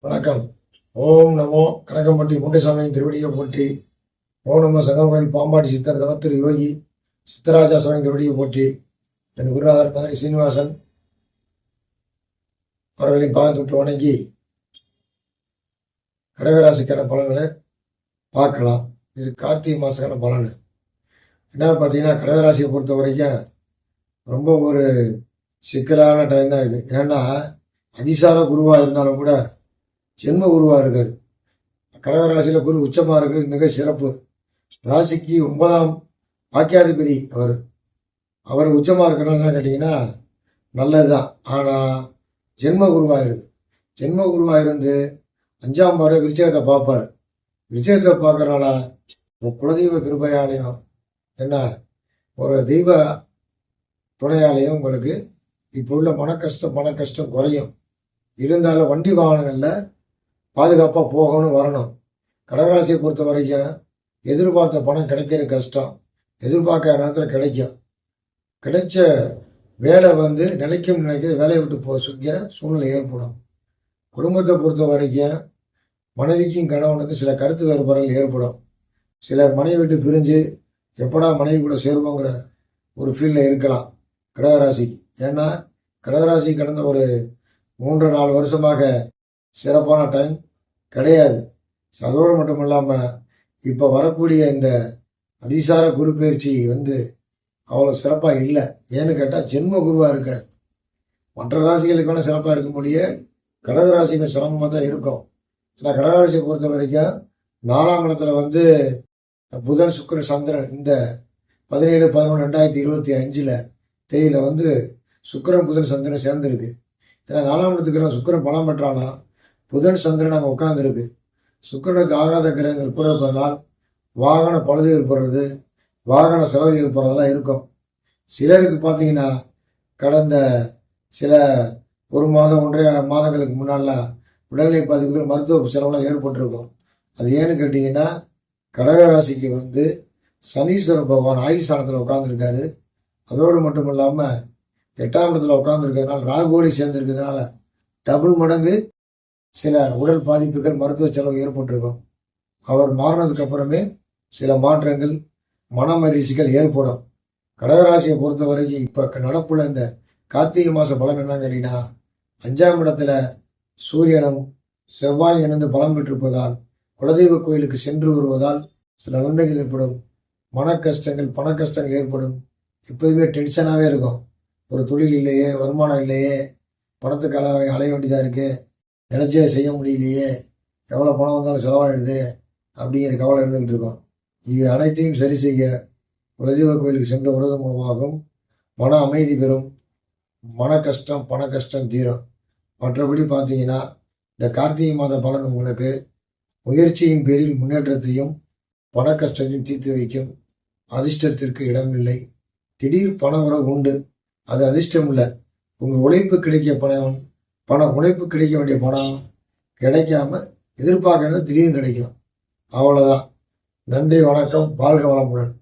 வணக்கம். ஓம் நமோ கனகம்பட்டி முண்டசாமியின் திருவடியை போற்றி. ஓம் நமோ சங்கரகோயில் பாம்பாட்டி சித்தர் தவத்திரு யோகி சித்தராஜா சாமி திருவடியை போற்றி. என் குருநாதர் மதுரை சீனிவாசன் அவர்களின் பாதத்தொட்டு வணங்கி கடகராசிக்கான பலன்களை பார்க்கலாம். இது கார்த்திகை மாதக்கான பலன். என்ன பார்த்தீங்கன்னா, கடகராசியை பொறுத்த வரைக்கும் ரொம்ப ஒரு சிக்கலான டைம் தான் இது. ஏன்னா அதிசார குருவாக இருந்தாலும் கூட ஜென்ம குருவாக இருக்காரு. கடகராசியில் குரு உச்சமாக இருக்கிறது மிக சிறப்பு. ராசிக்கு 9ஆம் பாக்கியாதிபதி அவர் உச்சமாக இருக்கிறான்னு கேட்டிங்கன்னா நல்லது தான். ஆனால் ஜென்ம குருவாயிருது. ஜென்ம குருவாக இருந்து 5ஆம் பார்வை விருச்சகத்தை பார்ப்பார். விருச்சகத்தை பார்க்கறனால குலதெய்வ கிருபையாலையும் என்ன ஒரு தெய்வ துணையாலையும் உங்களுக்கு இப்போ உள்ள பண கஷ்டம் குறையும். இருந்தாலும் வண்டி வாகனங்களில் பாதுகாப்பாக போகணும் வரணும். கடகராசியை பொறுத்த வரைக்கும் எதிர்பார்த்த பணம் கிடைக்கிற கஷ்டம். எதிர்பார்க்குற நேரத்தில் கிடைக்கும். கிடைச்ச வேலை நிலைக்கும் வேலையை விட்டு சுக்கிற சூழ்நிலை ஏற்படும். குடும்பத்தை பொறுத்த வரைக்கும் மனைவிக்கும் கணவனுக்கும் சில கருத்து வேறுபாடுகள் ஏற்படும். சிலர் மனைவி விட்டு பிரிஞ்சு எப்படா மனைவி கூட சேருவோங்கிற ஒரு ஃபீல்டில் இருக்கலாம் கடகராசிக்கு. ஏன்னா கடகராசி கடந்த ஒரு 3-4 வருஷமாக சிறப்பான டைம் கிடையாது. அதோடு மட்டும் இல்லாமல் இப்போ வரக்கூடிய இந்த அதிசார குரு பயிற்சி அவ்வளோ சிறப்பாக இல்லை. ஏன்னு கேட்டால் ஜென்ம குருவாக இருக்க. மற்ற ராசிகளுக்கு வேணால் சிறப்பாக இருக்க முடிய கடகராசிக்கு சிரமமாக தான் இருக்கும். ஏன்னா கடகராசியை பொறுத்த வரைக்கும் 4ஆம் இடத்துல புதன் சுக்கிரன் சந்திரன் இந்த 17/11/2025 தேதியில் சுக்கிரன் புதன் சந்திரன் சேர்ந்துருக்கு. ஏன்னா 4ஆம் இடத்துக்கு சுக்கிரன் பலம் பெற்றானா புதன் சந்திரன் அங்கே உட்காந்துருக்கு. சுக்கிரனுக்கு ஆகாத கிரகங்கள் கூட இருப்பதனால் வாகன பழுது ஏற்படுறது, வாகன செலவு ஏற்படுறதெல்லாம் இருக்கும். சிலருக்கு பார்த்தீங்கன்னா கடந்த சில 1 மாதம் 1.5 மாதங்களுக்கு முன்னாலாம் உடல்நிலை பாதிப்புகள் மருத்துவ செலவுலாம் ஏற்பட்டிருக்கும். அது ஏன்னு கேட்டிங்கன்னா கடகராசிக்கு சனீஸ்வர பகவான் ஆயுள் ஸ்தானத்தில் உட்காந்துருக்காரு. அதோடு மட்டும் இல்லாமல் 8ஆம் இடத்துல உட்காந்துருக்கிறதுனால ராகுவோடு சேர்ந்துருக்கிறதுனால டபுள் மடங்கு சில உடல் பாதிப்புகள் மருத்துவ செலவு ஏற்பட்டிருக்கும். அவர் மாறினதுக்கு அப்புறமே சில மாற்றங்கள் மனமகிழ்ச்சிகள் ஏற்படும். கடகராசியை பொறுத்த வரைக்கும் இப்போ நடப்புள்ள இந்த கார்த்திகை மாத பலன் என்னன்னு கேட்டீங்கன்னா 5ஆம் இடத்துல சூரியனும் செவ்வாய் இணைந்து பலம் பெற்றிருப்பதால் குலதெய்வ கோயிலுக்கு சென்று வருவதால் சில நன்மைகள் ஏற்படும். மன கஷ்டங்கள் பண கஷ்டங்கள் ஏற்படும். எப்போதுமே டென்ஷனாகவே இருக்கும். ஒரு தொழில் இல்லையே, வருமானம் இல்லையே, பணத்துக்கு அலைய வேண்டியதாக இருக்குது, நினச்சே செய்ய முடியலையே, எவ்வளோ பணம் வந்தாலும் செலவாகிடுது அப்படிங்கிற கவலை இருந்துகிட்டு இருக்கோம். இவை அனைத்தையும் சரி செய்ய குலதெய்வ கோயிலுக்கு சென்று வருவதன் மூலமாகவும் மன அமைதி பெறும். மன கஷ்டம் பண கஷ்டம் தீரும். மற்றபடி பார்த்தீங்கன்னா இந்த கார்த்திகை மாத பலன் உங்களுக்கு முயற்சியின் பேரில் முன்னேற்றத்தையும் பண கஷ்டத்தையும் தீர்த்து வைக்கும். அதிர்ஷ்டத்திற்கு இடமில்லை. திடீர் பண உறவு உண்டு, அது அதிர்ஷ்டம் இல்லை. உங்கள் உழைப்பு கிடைக்க உழைப்பு கிடைக்க வேண்டிய பணம் கிடைக்காம எதிர்பார்க்கறது திடீர்னு கிடைக்கும். அவ்வளோதான். நன்றி, வணக்கம், வாழ்க வளமுடன்.